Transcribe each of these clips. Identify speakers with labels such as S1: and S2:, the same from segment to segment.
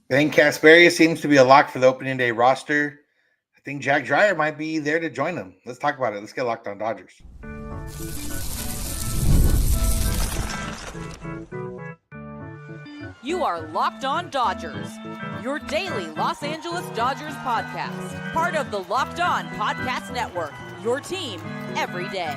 S1: Ben Casparius seems to be a lock for the opening day roster. I think Jack Dreyer might be there to join them. Let's talk about it. Let's get locked on Dodgers.
S2: You are Locked On Dodgers, your daily Los Angeles Dodgers podcast. Part of the Locked On Podcast Network, your team every day.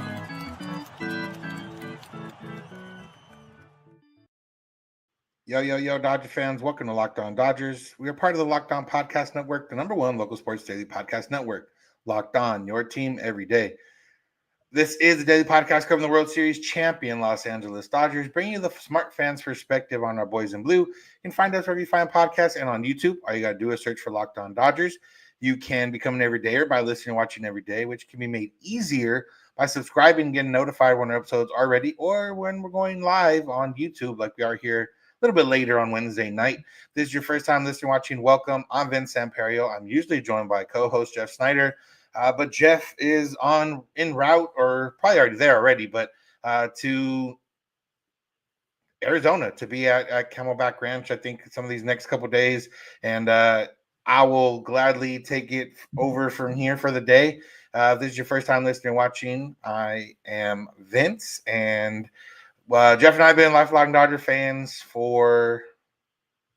S1: Yo, Dodger fans. Welcome to Locked On Dodgers. We are part of the Locked On Podcast Network, the number one local sports daily podcast network. Locked On, your team every day. This is the daily podcast covering the World Series champion Los Angeles Dodgers, bringing you the smart fans' perspective on our boys in blue. You can find us wherever you find podcasts and on YouTube. All you got to do is search for Locked On Dodgers. You can become an everydayer by listening and watching every day, which can be made easier by subscribing and getting notified when our episodes are ready or when we're going live on YouTube like we are here a little bit later on Wednesday night. If this is your first time listening, watching, welcome. I'm Vince Samperio. I'm usually joined by co-host Jeff Snyder. But Jeff is en route, or probably already there already, but to Arizona to be at Camelback Ranch, I think, some of these next couple of days. And I will gladly take it over from here for the day. If this is your first time listening and watching, I am Vince. And Jeff and I have been lifelong Dodger fans for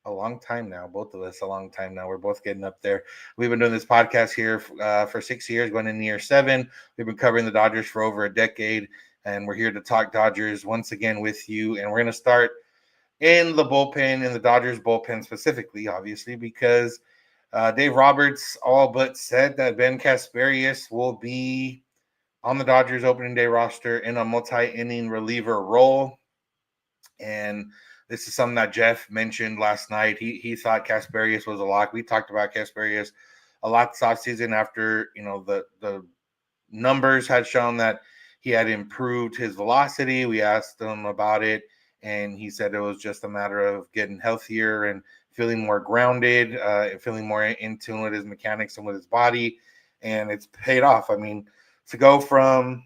S1: a long time now, both of us a long time now. We're both getting up there. We've been doing this podcast here for 6 years, going into year 7. We've been covering the Dodgers for over a decade, and we're here to talk Dodgers once again with you. And we're going to start in the bullpen, in the Dodgers bullpen specifically, obviously, because Dave Roberts all but said that Ben Casparius will be on the Dodgers opening day roster in a multi-inning reliever role. And this is something that Jeff mentioned last night. He thought Casparius was a lock. We talked about Casparius a lot this offseason after, the numbers had shown that he had improved his velocity. We asked him about it, and he said it was just a matter of getting healthier and feeling more grounded, feeling more in tune with his mechanics and with his body, and it's paid off. I mean, to go from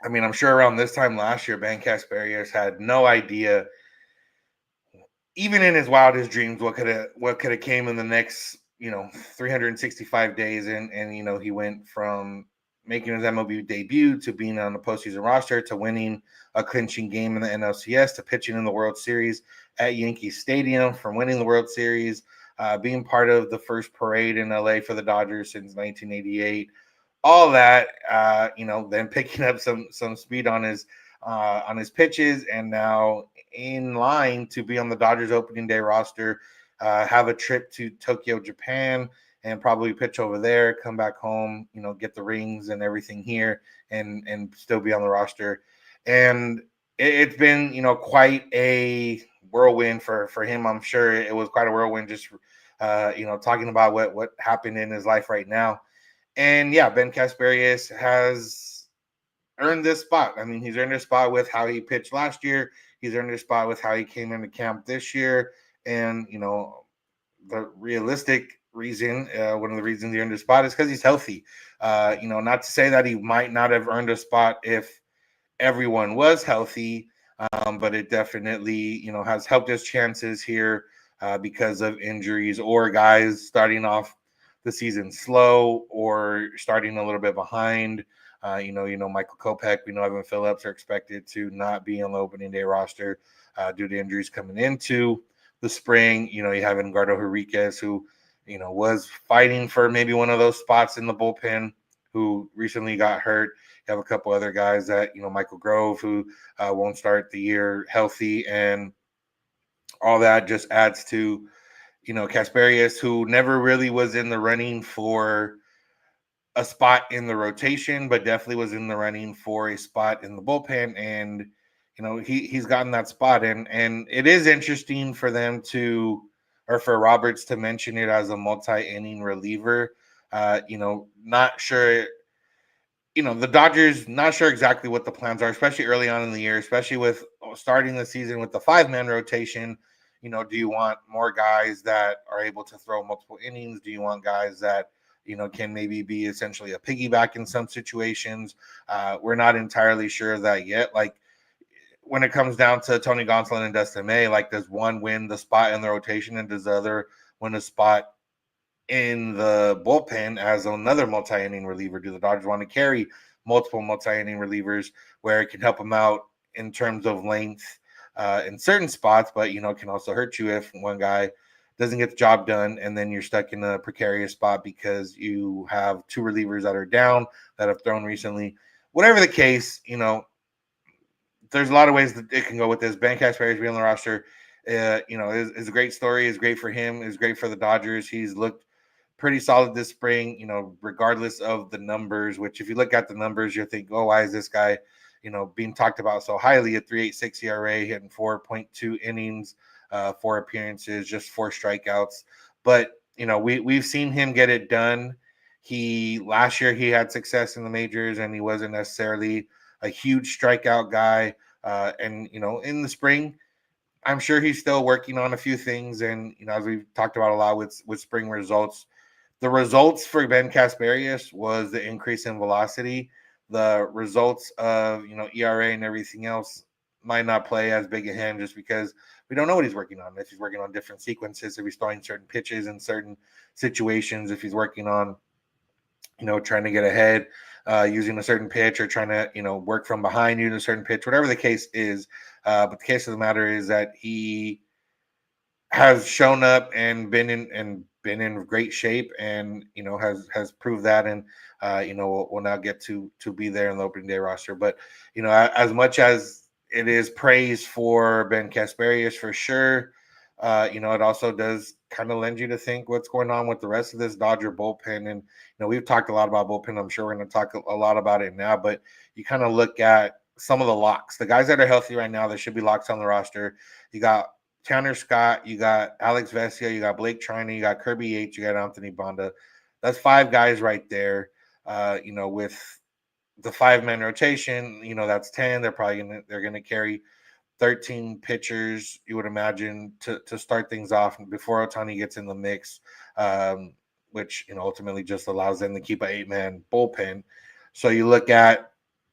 S1: I'm sure around this time last year, Ben Casparius had no idea, even in his wildest dreams, what could have came in the next 365 days, and he went from making his MLB debut to being on the postseason roster to winning a clinching game in the NLCS to pitching in the World Series at Yankee Stadium, from winning the World Series, being part of the first parade in LA for the Dodgers since 1988. All that, then picking up some speed on his pitches, and now in line to be on the Dodgers opening day roster, have a trip to Tokyo, Japan, and probably pitch over there, come back home, get the rings and everything here, and still be on the roster. And it's been, quite a whirlwind for him. I'm sure it was quite a whirlwind just, talking about what happened in his life right now. And yeah, Ben Casparius has earned this spot. I mean, he's earned this spot with how he pitched last year. He's earned this spot with how he came into camp this year. And, the realistic reason, one of the reasons he earned this spot is because he's healthy. Not to say that he might not have earned a spot if everyone was healthy, but it definitely, has helped his chances here because of injuries or guys starting off the season slow or starting a little bit behind. Michael Kopech, we know Evan Phillips are expected to not be on the opening day roster due to injuries coming into the spring. You have Edgardo Henriquez, who, was fighting for maybe one of those spots in the bullpen, who recently got hurt. You have a couple other guys that, Michael Grove, who won't start the year healthy, and all that just adds to Casparius, who never really was in the running for a spot in the rotation, but definitely was in the running for a spot in the bullpen. And, he's gotten that spot. And it is interesting for them for Roberts to mention it as a multi-inning reliever. Not sure, the Dodgers, not sure exactly what the plans are, especially early on in the year, especially with starting the season with the 5-man rotation. Do you want more guys that are able to throw multiple innings? Do you want guys that, can maybe be essentially a piggyback in some situations? We're not entirely sure of that yet. Like, when it comes down to Tony Gonsolin and Dustin May, like, does one win the spot in the rotation and does the other win a spot in the bullpen as another multi-inning reliever? Do the Dodgers want to carry multiple multi-inning relievers where it can help them out in terms of length in certain spots, but, it can also hurt you if one guy doesn't get the job done and then you're stuck in a precarious spot because you have two relievers that are down that have thrown recently. Whatever the case, there's a lot of ways that it can go with this. Ben Casparius being on the roster, is a great story. Is great for him. Is great for the Dodgers. He's looked pretty solid this spring, regardless of the numbers, which if you look at the numbers, you'll think, oh, why is this guy, being talked about so highly? At 3.86 ERA, hitting 4.2 innings, 4 appearances, just 4 strikeouts. But, we've seen him get it done. Last year he had success in the majors and he wasn't necessarily a huge strikeout guy. And in the spring, I'm sure he's still working on a few things. And, as we've talked about a lot with spring results, the results for Ben Casparius was the increase in velocity. The results of, ERA and everything else might not play as big a hand just because we don't know what he's working on. If he's working on different sequences, if he's throwing certain pitches in certain situations, if he's working on, trying to get ahead using a certain pitch or trying to, work from behind using a certain pitch, whatever the case is. But the case of the matter is that he has shown up and been in great shape and, has proved that. And, we'll now get to be there in the opening day roster. But, as much as it is praise for Ben Casparius for sure, it also does kind of lend you to think what's going on with the rest of this Dodger bullpen. And, we've talked a lot about bullpen. I'm sure we're going to talk a lot about it now, but you kind of look at some of the locks, the guys that are healthy right now, there should be locks on the roster. You got Tanner Scott, you got Alex Vesia, you got Blake Trinan, you got Kirby Yates, you got Anthony Banda. That's 5 guys right there. With the 5-man rotation, that's 10. They're going to carry 13 pitchers, you would imagine, to start things off before Ohtani gets in the mix, which, ultimately just allows them to keep an 8-man bullpen. So you look at,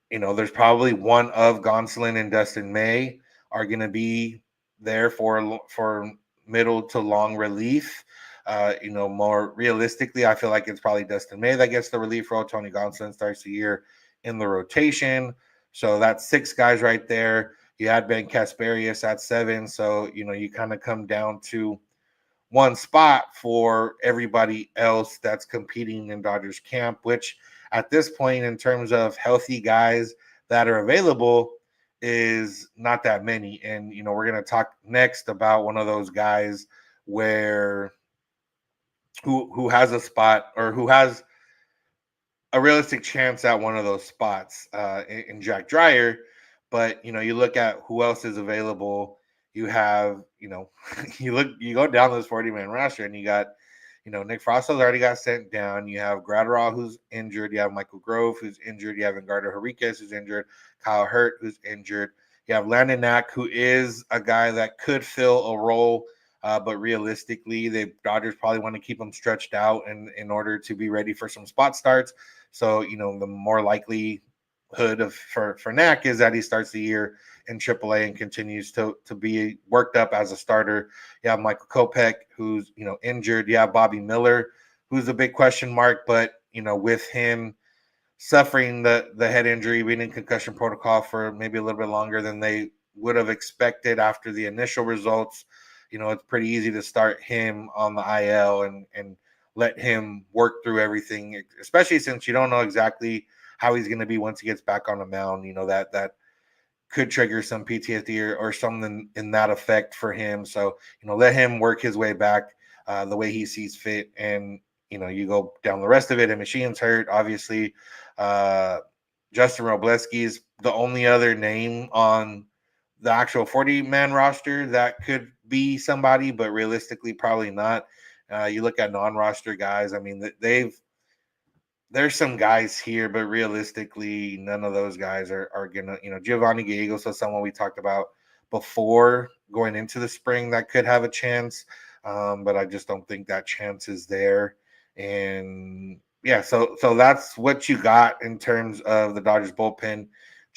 S1: there's probably one of Gonsolin and Dustin May are going to be there for middle to long relief. More realistically, I feel like it's probably Dustin May that gets the relief role. Tony Gonsolin starts the year in the rotation. So that's 6 guys right there. You had Ben Casparius at 7. So, you kind of come down to one spot for everybody else that's competing in Dodgers camp, which at this point, in terms of healthy guys that are available, is not that many. And, we're going to talk next about one of those guys who has a spot or who has a realistic chance at one of those spots in Jack Dreyer. But, you look at who else is available. You have, you go down this 40-man roster and you got, Nick Frosso's already got sent down. You have Gratterall, who's injured. You have Michael Grove, who's injured. You have Engardo Henriquez, who's injured. Kyle Hurt, who's injured. You have Landon Knack, who is a guy that could fill a role, but realistically, the Dodgers probably want to keep him stretched out in order to be ready for some spot starts. So, the more likelihood for Knack is that he starts the year in AAA and continues to be worked up as a starter. You have Michael Kopech, who's, injured. You have Bobby Miller, who's a big question mark, but, with him suffering the head injury, being in concussion protocol for maybe a little bit longer than they would have expected after the initial results, it's pretty easy to start him on the IL and let him work through everything, especially since you don't know exactly how he's going to be once he gets back on the mound. That could trigger some PTSD or something in that effect for him. So, let him work his way back the way he sees fit. And, you go down the rest of it. And Machine's hurt, obviously. Justin Robleski is the only other name on the actual 40-man roster that could be somebody, but realistically, probably not. You look at non-roster guys. I mean, there's some guys here, but realistically, none of those guys are gonna, Giovanni Gallegos was someone we talked about before going into the spring that could have a chance. But I just don't think that chance is there. And yeah, so that's what you got in terms of the Dodgers bullpen.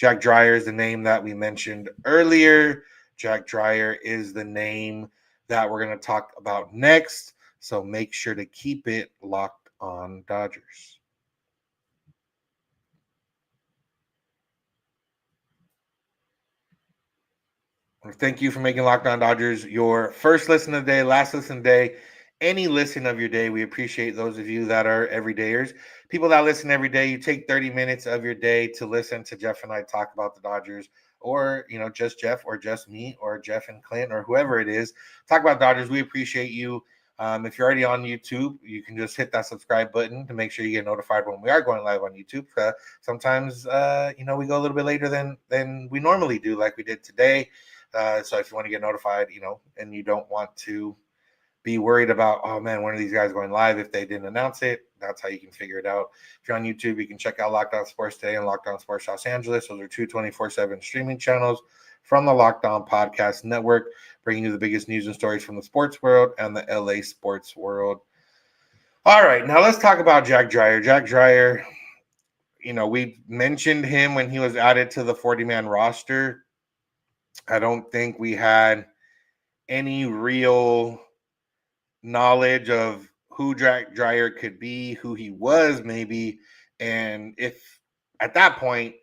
S1: Jack Dreyer is the name that we mentioned earlier. Jack Dreyer is the name that we're going to talk about next. So make sure to keep it locked on Dodgers. Thank you for making Locked On Dodgers your first listen of the day, last listen of the day, any listen of your day. We appreciate those of you that are everydayers. People that listen every day, you take 30 minutes of your day to listen to Jeff and I talk about the Dodgers, or, just Jeff or just me or Jeff and Clint or whoever it is. Talk about Dodgers. We appreciate you. If you're already on YouTube, you can just hit that subscribe button to make sure you get notified when we are going live on YouTube. Sometimes, we go a little bit later than we normally do, like we did today. So if you want to get notified, and you don't want to be worried about, oh man, when are these guys going live if they didn't announce it, that's how you can figure it out. If you're on YouTube, you can check out Locked On Sports Today and Locked On Sports Los Angeles. Those are two 24/7 streaming channels from the Locked On Podcast Network, bringing you the biggest news and stories from the sports world and the LA sports world. All right, now let's talk about Jack Dreyer. Jack Dreyer, we mentioned him when he was added to the 40-man roster. I don't think we had any real knowledge of who Jack Dreyer could be, who he was maybe, and if at that point,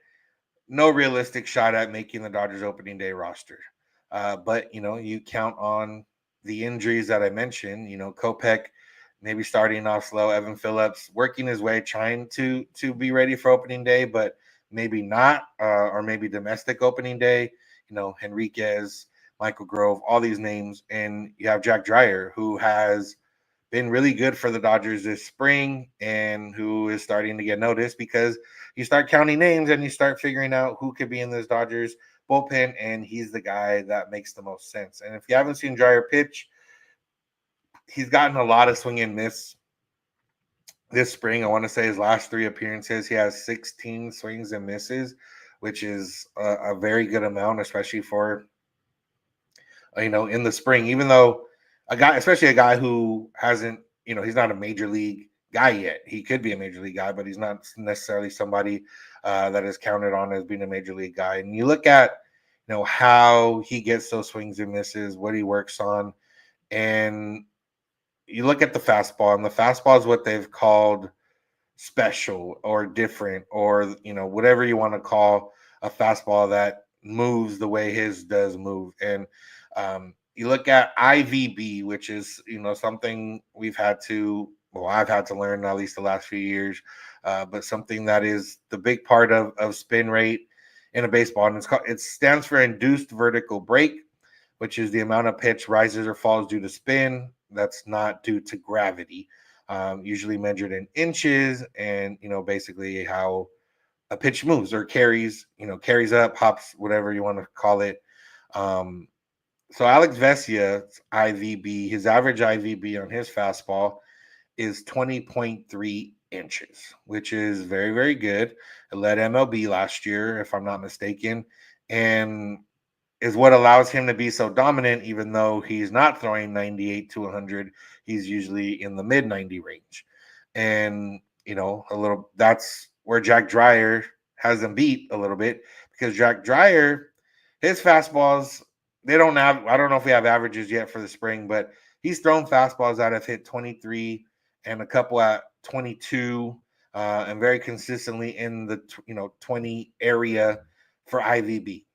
S1: no realistic shot at making the Dodgers opening day roster. But, you count on the injuries that I mentioned, Kopech maybe starting off slow, Evan Phillips working his way, trying to be ready for opening day, but maybe not, or maybe domestic opening day. Henriquez, Michael Grove, all these names. And you have Jack Dreyer, who has been really good for the Dodgers this spring and who is starting to get noticed because you start counting names and you start figuring out who could be in this Dodgers bullpen, and he's the guy that makes the most sense. And if you haven't seen Dreyer pitch, he's gotten a lot of swing and miss this spring. I want to say his last 3 appearances, he has 16 swings and misses, which is a very good amount, especially for, in the spring, even though especially a guy who hasn't, he's not a major league guy yet. He could be a major league guy, but he's not necessarily somebody that is counted on as being a major league guy. And you look at, how he gets those swings and misses, what he works on, and you look at the fastball, and the fastball is what they've called special or different, or whatever you want to call a fastball that moves the way his does move. And you look at IVB, which is something I've had to learn at least the last few years, but something that is the big part of spin rate in a baseball, and it stands for induced vertical break, which is the amount of pitch rises or falls due to spin that's not due to gravity. Usually measured in inches, and basically how a pitch moves or carries up, hops, whatever you want to call it. So Alex Vesia's IVB, his average IVB on his fastball is 20.3 inches, which is very, very good. It led MLB last year, if I'm not mistaken, and is what allows him to be so dominant, even though he's not throwing 98 to 100. He's usually in the mid 90 range. And, that's where Jack Dreyer has him beat a little bit, because Jack Dreyer, his fastballs, I don't know if we have averages yet for the spring, but he's thrown fastballs that have hit 23 and a couple at 22, and very consistently in the 20 area for IVB.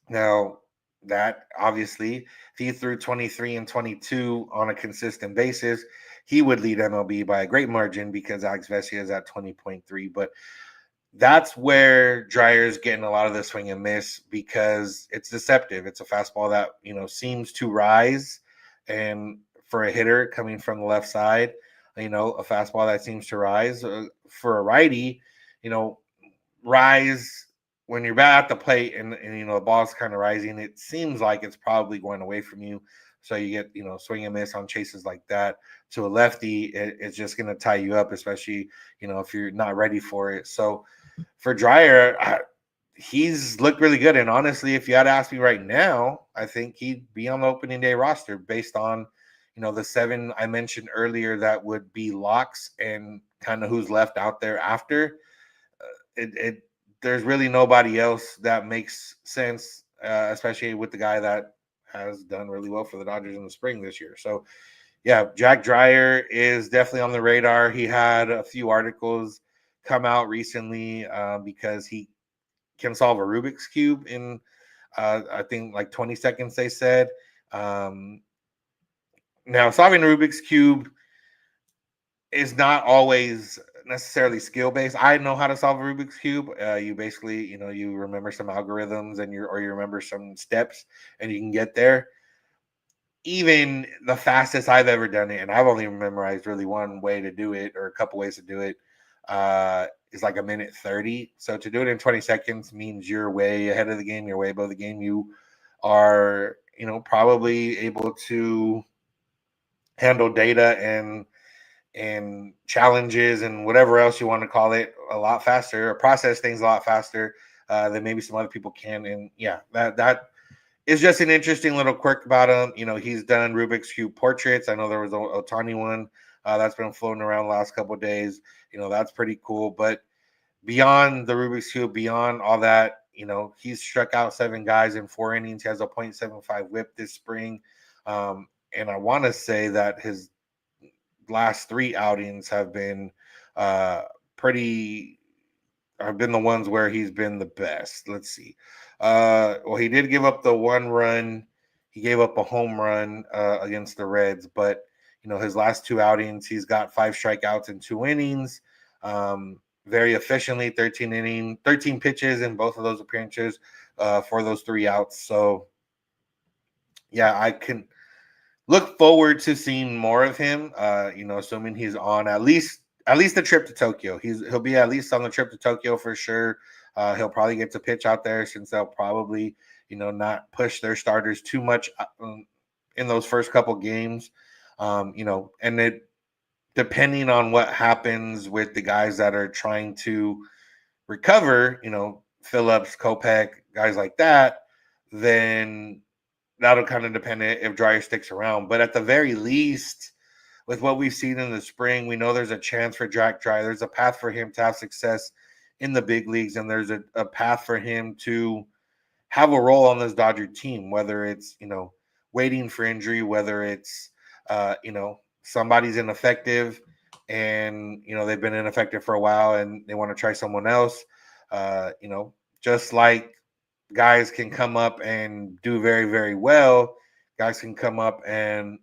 S1: Now, that obviously, if he threw 23 and 22 on a consistent basis, he would lead MLB by a great margin, because Alex Vesia is at 20.3. But that's where Dreyer's getting a lot of the swing and miss, because it's deceptive. It's a fastball that, seems to rise. And for a hitter coming from the left side, a fastball that seems to rise. For a righty, rise when you're back at the plate and the ball's kind of rising, it seems like it's probably going away from you. So you get, swing and miss on chases like that. To a lefty, it's just going to tie you up, especially, if you're not ready for it. So for Dreyer, he's looked really good. And honestly, if you had asked me right now, I think he'd be on the opening day roster based on, the 7 I mentioned earlier that would be locks, and kind of who's left out there after. It there's really nobody else that makes sense, especially with the guy that has done really well for the Dodgers in the spring this year. So, yeah, Jack Dreyer is definitely on the radar. He had a few articles come out recently because he can solve a Rubik's Cube in, I think, like 20 seconds, they said. Um, Now, solving a Rubik's Cube is not always necessarily skill based. I know how to solve a Rubik's Cube. You basically, you remember some algorithms and you remember some steps and you can get there. Even the fastest I've ever done it, and I've only memorized really one way to do it or a couple ways to do it, is like a minute 30. So to do it in 20 seconds means you're way ahead of the game. You're way above the game. You are, probably able to handle data and challenges and whatever else you want to call it a lot faster, or process things a lot faster than maybe some other people can. And yeah, that is just an interesting little quirk about him. He's done Rubik's Cube portraits. I know there was a Otani one that's been floating around the last couple of days. That's pretty cool. But beyond the Rubik's Cube, beyond all that, he's struck out 7 guys in 4 innings. He has a .75 whip this spring. And I want to say that his last 3 outings have been have been the ones where he's been the best. Let's see. Well, he did give up the 1 run. He gave up a home run against the Reds, but his last 2 outings, he's got 5 strikeouts in 2 innings. Very efficiently, 13 pitches in both of those appearances for those 3 outs. So yeah, I can look forward to seeing more of him. Assuming he's on at least the trip to Tokyo. He'll be at least on the trip to Tokyo for sure. He'll probably get to pitch out there since they'll probably not push their starters too much in those first couple games. And it depending on what happens with the guys that are trying to recover, Phillips, Kopech, guys like that, then that'll kind of depend if Dreyer sticks around. But at the very least, with what we've seen in the spring, we know there's a chance for Jack Dreyer. There's a path for him to have success in the big leagues, and there's a path for him to have a role on this Dodger team, whether it's, waiting for injury, whether it's, somebody's ineffective and, they've been ineffective for a while and they want to try someone else, just like guys can come up and do very, very well. Guys can come up and,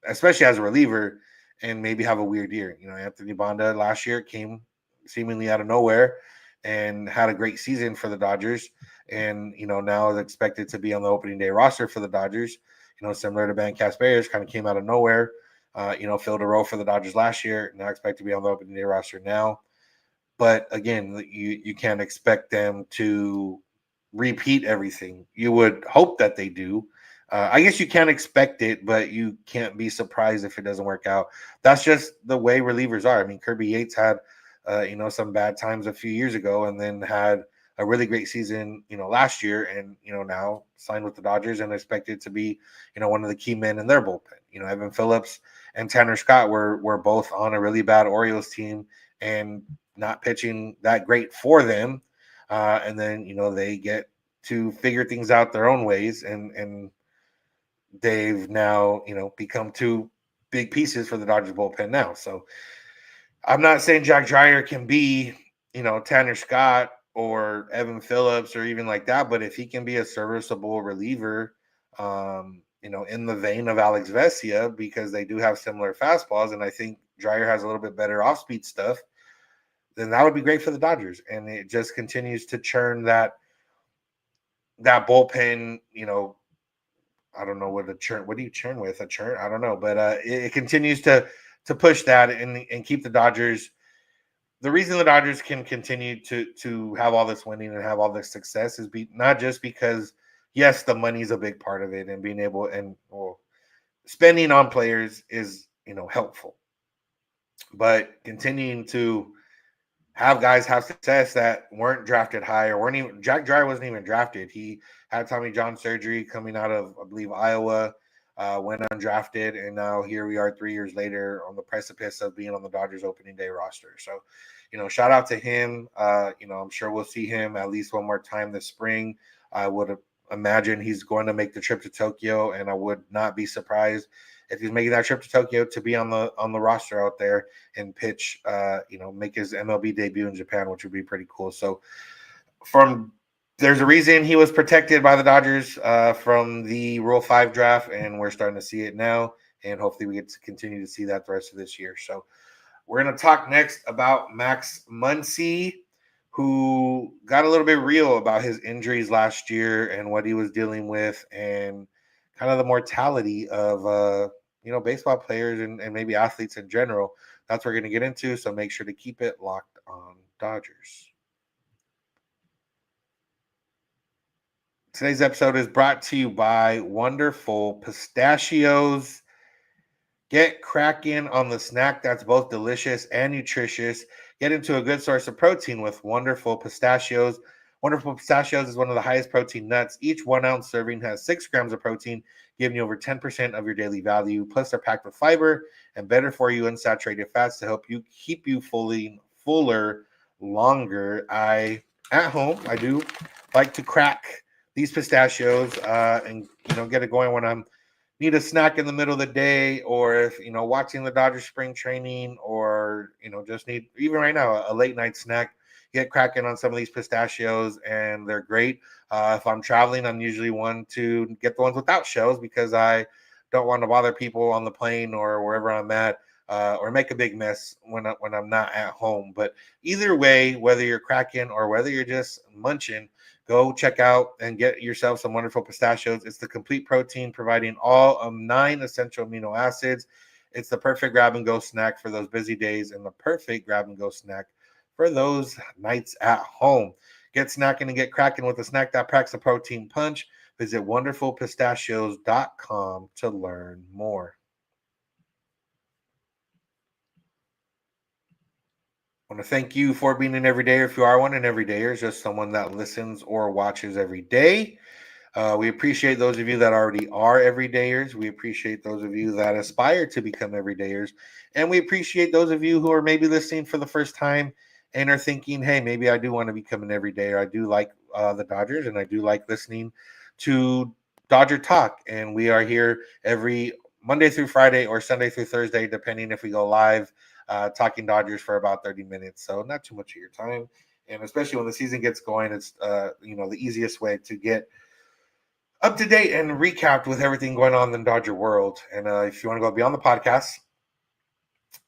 S1: especially as a reliever, and maybe have a weird year. Anthony Banda last year came seemingly out of nowhere and had a great season for the Dodgers. And, now is expected to be on the opening day roster for the Dodgers. Similar to Ben Casparius, kind of came out of nowhere, filled a role for the Dodgers last year. Now expect to be on the opening day roster now. But again, you can't expect them to repeat everything. You would hope that they do. I guess you can't expect it, but you can't be surprised if it doesn't work out. That's just the way relievers are. I mean, Kirby Yates had, some bad times a few years ago and then had a really great season, last year and, now signed with the Dodgers and expected to be, one of the key men in their bullpen. Evan Phillips and Tanner Scott were both on a really bad Orioles team and not pitching that great for them. And then, they get to figure things out their own ways and they've now, become 2 big pieces for the Dodgers bullpen now. So I'm not saying Jack Dreyer can be, Tanner Scott or Evan Phillips or even like that, but if he can be a serviceable reliever, in the vein of Alex Vesia, because they do have similar fastballs, and I think Dreyer has a little bit better off-speed stuff, then that would be great for the Dodgers. And it just continues to churn that bullpen, I don't know what do you churn with? A churn? I don't know. But it continues to push that and keep the Dodgers. The reason the Dodgers can continue to have all this winning and have all this success is not just because, yes, the money's a big part of it and being able and spending on players is, helpful. But continuing to have guys have success that weren't drafted high or weren't even – Jack Dreyer wasn't even drafted. He had Tommy John surgery coming out of, I believe, Iowa. went undrafted, and now here we are 3 years later on the precipice of being on the Dodgers opening day roster. So, shout out to him. I'm sure we'll see him at least one more time this spring. I would imagine he's going to make the trip to Tokyo, and I would not be surprised if he's making that trip to Tokyo to be on the roster out there and pitch, make his MLB debut in Japan, which would be pretty cool. So there's a reason he was protected by the Dodgers from the Rule 5 draft, and we're starting to see it now, and hopefully we get to continue to see that the rest of this year. So we're going to talk next about Max Muncy, who got a little bit real about his injuries last year and what he was dealing with, and kind of the mortality of baseball players and maybe athletes in general. That's what we're going to get into, so make sure to keep it locked on Dodgers. Today's episode is brought to you by Wonderful Pistachios. Get cracking on the snack that's both delicious and nutritious. Get into a good source of protein with Wonderful Pistachios. Wonderful Pistachios is one of the highest protein nuts. Each 1 ounce serving has 6 grams of protein, giving you over 10% of your daily value. Plus, they're packed with fiber and better for you unsaturated fats to help you keep you fuller longer. At home, I do like to crack these pistachios and get it going when I'm need a snack in the middle of the day, or if watching the Dodgers spring training, or just need, even right now, a late night snack. Get cracking on some of these pistachios, and they're great. If I'm traveling, I'm usually one to get the ones without shells because I don't want to bother people on the plane or wherever I'm at, or make a big mess when I'm not at home. But either way, whether you're cracking or whether you're just munching, go check out and get yourself some Wonderful Pistachios. It's the complete protein, providing all of 9 essential amino acids. It's the perfect grab-and-go snack for those busy days and the perfect grab-and-go snack for those nights at home. Get snacking and get cracking with a snack that packs a protein punch. Visit wonderfulpistachios.com to learn more. I want to thank you for being an everydayer. If you are one, an everydayer is just someone that listens or watches every day. We appreciate those of you that already are everydayers. We appreciate those of you that aspire to become everydayers. And we appreciate those of you who are maybe listening for the first time and are thinking, hey, maybe I do want to become an everydayer. I do like the Dodgers, and I do like listening to Dodger Talk. And we are here every Monday through Friday or Sunday through Thursday, depending if we go live, talking Dodgers for about 30 minutes. So not too much of your time. And especially when the season gets going, it's the easiest way to get up to date and recapped with everything going on in the Dodger world. And if you want to go beyond the podcast,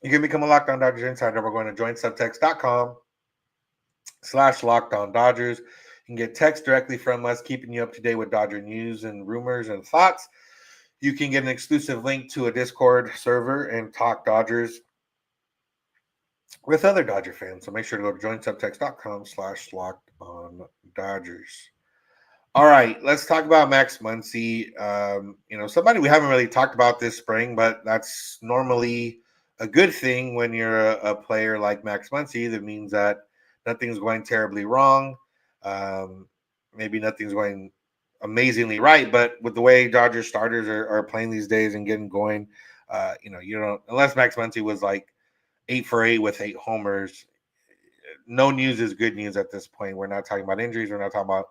S1: you can become a Locked On Dodgers Insider by going to joinsubtext.com/LockedOnDodgers. You can get text directly from us, keeping you up to date with Dodger news and rumors and thoughts. You can get an exclusive link to a Discord server and talk Dodgers with other Dodger fans. So make sure to go to joinsubtext.com/LockedOnDodgers. All right, let's talk about Max Muncy. Somebody we haven't really talked about this spring, but that's normally a good thing when you're a player like Max Muncy. That means that nothing's going terribly wrong. Maybe nothing's going amazingly right, but with the way Dodgers starters are playing these days and getting going, you don't, unless Max Muncy was like 8 for 8 with 8 homers. No news is good news at this point. We're not talking about injuries. We're not talking about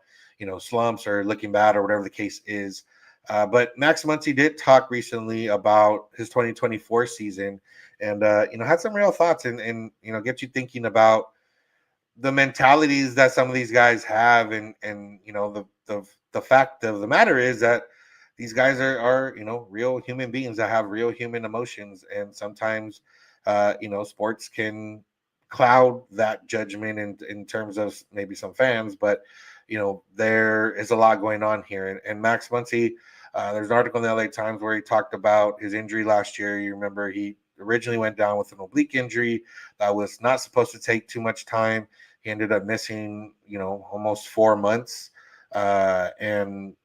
S1: slumps or looking bad or whatever the case is. But Max Muncy did talk recently about his 2024 season, and had some real thoughts and get you thinking about the mentalities that some of these guys have, and the fact of the matter is that these guys are real human beings that have real human emotions, and sometimes sports can cloud that judgment in terms of maybe some fans, but there is a lot going on here. And Max Muncy, there's an article in the LA Times where he talked about his injury last year. You remember he originally went down with an oblique injury that was not supposed to take too much time. He ended up missing, almost 4 months. And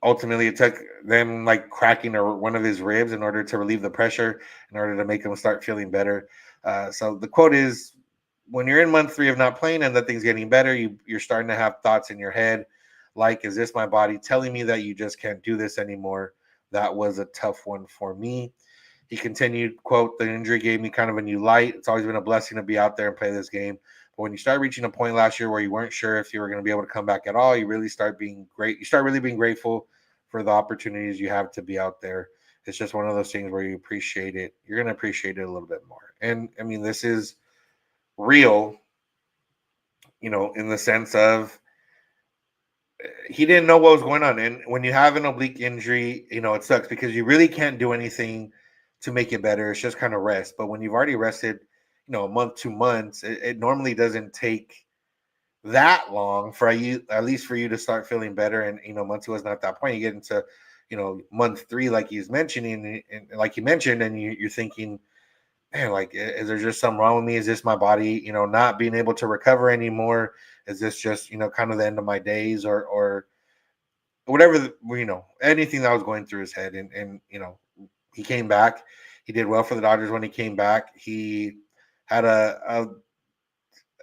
S1: ultimately it took them like cracking one of his ribs in order to relieve the pressure, in order to make him start feeling better. So the quote is, when you're in month 3 of not playing and nothing's getting better, you're starting to have thoughts in your head like, is this my body telling me that you just can't do this anymore, that was a tough one for me. He continued, quote, the injury gave me kind of a new light. It's always been a blessing to be out there and play this game. But when you start reaching a point last year where you weren't sure if you were going to be able to come back at all, you really start being great. You start really being grateful for the opportunities you have to be out there. It's just one of those things where you appreciate it. You're going to appreciate it a little bit more. And I mean, this is real, in the sense of he didn't know what was going on. And when you have an oblique injury, it sucks because you really can't do anything to make it better. It's just kind of rest. But when you've already rested, a month, 2 months, it normally doesn't take that long for you, at least for you to start feeling better. And, month 2 wasn't at that point. You get into, month 3, like he's mentioning, and like you mentioned, and you're thinking, man, like, is there just something wrong with me? Is this my body, not being able to recover anymore? Is this just, kind of the end of my days or whatever, anything that was going through his head. And he came back. He did well for the Dodgers when he came back. He had a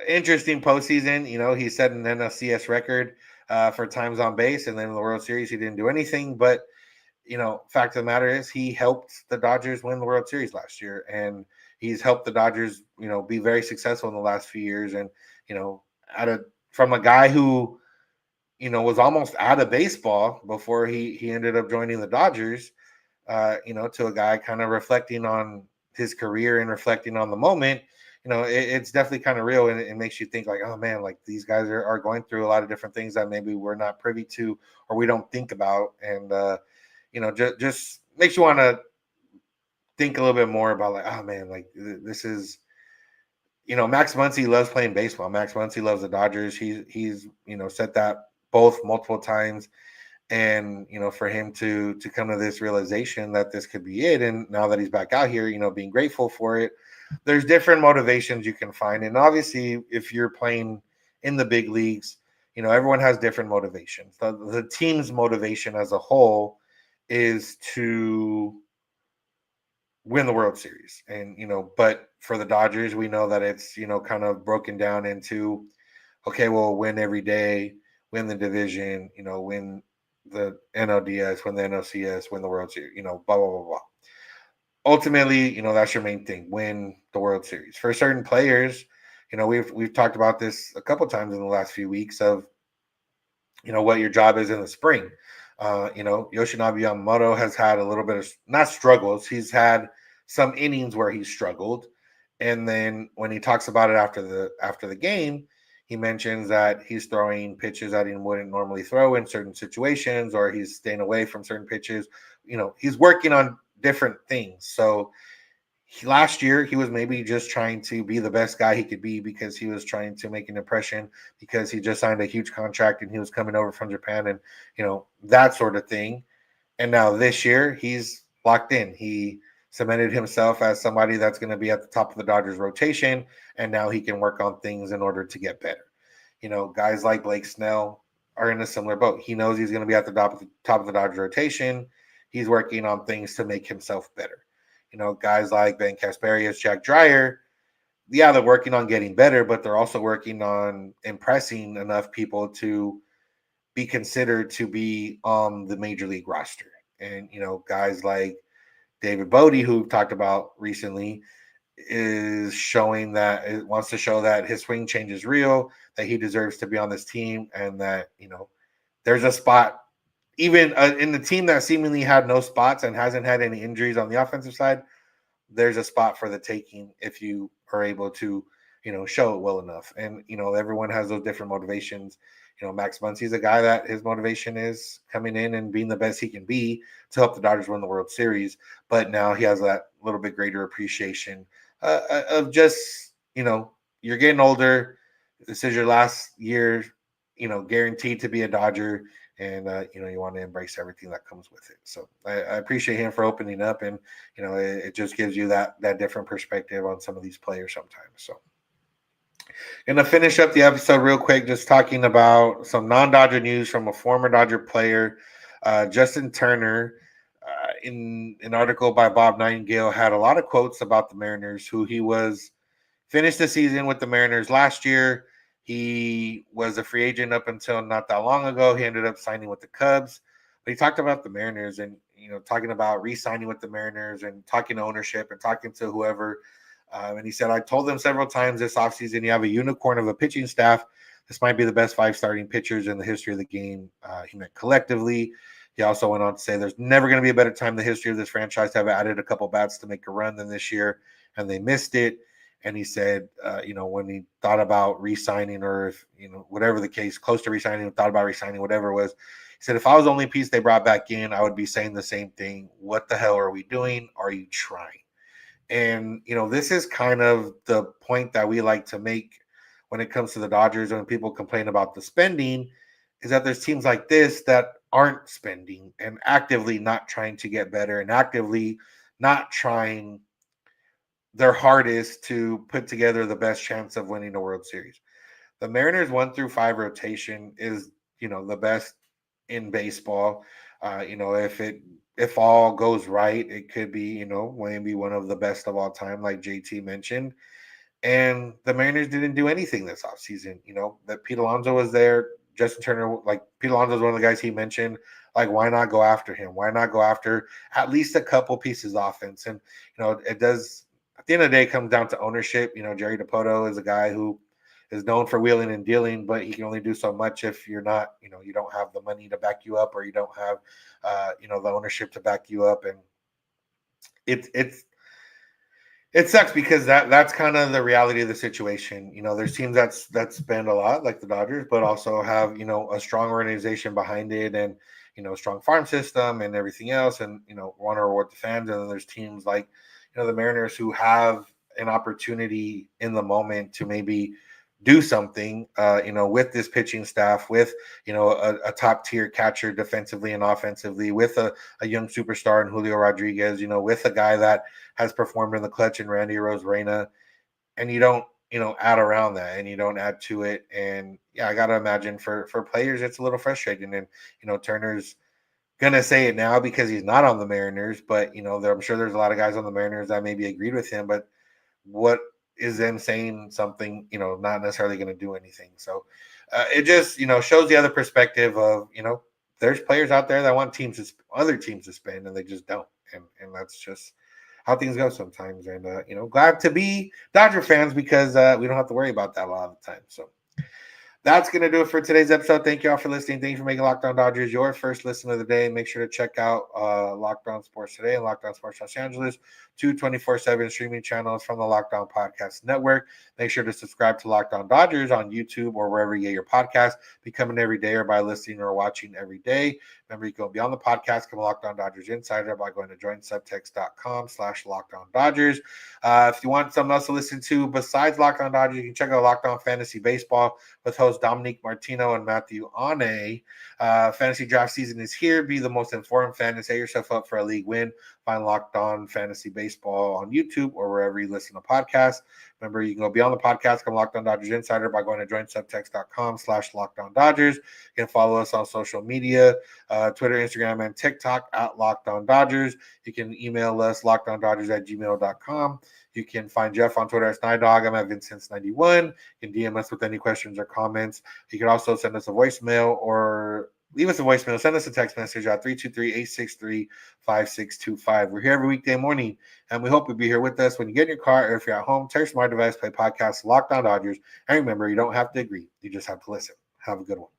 S1: interesting postseason. He set an NLCS record for times on base, and then in the World Series, he didn't do anything. But, fact of the matter is he helped the Dodgers win the World Series last year, and he's helped the Dodgers, be very successful in the last few years. And, from a guy who, was almost out of baseball before he ended up joining the Dodgers, to a guy kind of reflecting on his career and reflecting on the moment, it's definitely kind of real. And it makes you think like, oh man, like these guys are going through a lot of different things that maybe we're not privy to or we don't think about. And, just makes you want to think a little bit more about like, oh man, like this is, Max Muncy loves playing baseball. Max Muncy loves the Dodgers. He's said that both multiple times. And, for him to come to this realization that this could be it. And now that he's back out here, being grateful for it, there's different motivations you can find. And obviously, if you're playing in the big leagues, everyone has different motivations. The team's motivation as a whole is to win the World Series. And, but for the Dodgers, we know that it's, kind of broken down into, okay, well, win every day, win the division, win the NLDS, win the NLCS, win the World Series, blah, blah, blah, blah. Ultimately, that's your main thing, win the World Series. For certain players, we've talked about this a couple times in the last few weeks of, what your job is in the spring. Yoshinobu Yamamoto has had a little bit of, not struggles, he's had some innings where he's struggled. And then when he talks about it after the game, he mentions that he's throwing pitches that he wouldn't normally throw in certain situations, or he's staying away from certain pitches. He's working on different things. So last year, he was maybe just trying to be the best guy he could be because he was trying to make an impression because he just signed a huge contract and he was coming over from Japan and, that sort of thing. And now this year, he's locked in. He cemented himself as somebody that's going to be at the top of the Dodgers rotation, and now he can work on things in order to get better. Guys like Blake Snell are in a similar boat. He knows he's going to be at the top of the Dodgers rotation. He's working on things to make himself better. Guys like Ben Casparius, Jack Dreyer, yeah, they're working on getting better, but they're also working on impressing enough people to be considered to be on the major league roster. And, guys like David Bodie, who we've talked about recently, is showing that it wants to show that his swing change is real, that he deserves to be on this team, and that, there's a spot even in the team that seemingly had no spots and hasn't had any injuries on the offensive side. There's a spot for the taking if you are able to, show it well enough. And, everyone has those different motivations. Max Muncy is a guy that his motivation is coming in and being the best he can be to help the Dodgers win the World Series. But now he has that little bit greater appreciation of just, you're getting older. This is your last year, guaranteed to be a Dodger. And, you want to embrace everything that comes with it. So I appreciate him for opening up. And, it just gives you that different perspective on some of these players sometimes. So going to finish up the episode real quick, just talking about some non-Dodger news from a former Dodger player, Justin Turner. In an article by Bob Nightingale, had a lot of quotes about the Mariners, who he was finished the season with the Mariners last year. He was a free agent up until not that long ago. He ended up signing with the Cubs. But he talked about the Mariners, and, talking about re-signing with the Mariners and talking to ownership and talking to whoever. And he said, I told them several times this offseason, you have a unicorn of a pitching staff. This might be the best 5 starting pitchers in the history of the game. He meant collectively. He also went on to say there's never going to be a better time in the history of this franchise to have added a couple bats to make a run than this year, and they missed it. And he said, when he thought about re-signing or if, whatever the case, close to re-signing, thought about re-signing, whatever it was, he said, if I was the only piece they brought back in, I would be saying the same thing. What the hell are we doing? Are you trying? And, this is kind of the point that we like to make when it comes to the Dodgers when people complain about the spending, is that there's teams like this that aren't spending and actively not trying to get better and actively not trying their hardest to put together the best chance of winning a World Series. The Mariners 1-5 rotation is, the best in baseball. If all goes right, it could be, maybe one of the best of all time, like JT mentioned. And the Mariners didn't do anything this offseason. That Pete Alonso was there. Justin Turner, like Pete Alonso is one of the guys he mentioned. Like, why not go after him? Why not go after at least a couple pieces of offense? And, it does, at the end of the day, it comes down to ownership. Jerry DiPoto is a guy who is known for wheeling and dealing, but he can only do so much if you're not, you don't have the money to back you up, or you don't have, the ownership to back you up. And it sucks because that's kind of the reality of the situation. There's teams that spend a lot, like the Dodgers, but also have, a strong organization behind it and, a strong farm system and everything else, and, want to reward the fans. And then there's teams like, the Mariners who have an opportunity in the moment to maybe do something, with this pitching staff, with, a top tier catcher defensively and offensively, with a young superstar in Julio Rodriguez, with a guy that has performed in the clutch in Randy Arozarena, and you don't, add around that and you don't add to it. And yeah, I got to imagine for players, it's a little frustrating. And, Turner's going to say it now because he's not on the Mariners, but, I'm sure there's a lot of guys on the Mariners that maybe agreed with him, but what is them saying something, not necessarily going to do anything. So it just, shows the other perspective of, there's players out there that want other teams to spend, and they just don't. And that's just how things go sometimes. And, glad to be Dodger fans because we don't have to worry about that a lot of the time. So that's going to do it for today's episode. Thank you all for listening. Thank you for making Locked On Dodgers your first listen of the day. Make sure to check out Locked On Sports Today and Locked On Sports Los Angeles, 2 24/7 streaming channels from the Locked On Podcast Network. Make sure to subscribe to Locked On Dodgers on YouTube or wherever you get your podcast. Become an everydayer by listening or watching every day. Remember, you can go beyond the podcast, become a Locked On Dodgers insider by going to joinsubtext.com/Locked On Dodgers. If you want something else to listen to besides Locked On Dodgers, you can check out Locked On Fantasy Baseball with hosts Dominique Martino and Matthew Ane. Fantasy draft season is here. Be the most informed fan and set yourself up for a league win. Find Locked On Fantasy Baseball on YouTube or wherever you listen to podcasts. Remember, you can go beyond the podcast, become Locked On Dodgers insider by going to joinsubtext.com/Locked On Dodgers. You can follow us on social media, Twitter, Instagram, and TikTok at Locked On Dodgers. You can email us lockedondodgers@gmail.com. You can find Jeff on Twitter as Snydog. I'm at Vincent's91. You can DM us with any questions or comments. You can also send us a voicemail or leave us a voicemail. Send us a text message at 323-863-5625. We're here every weekday morning, and we hope you'll be here with us when you get in your car or if you're at home. Take your smart device, play podcasts, Locked On Dodgers. And remember, you don't have to agree. You just have to listen. Have a good one.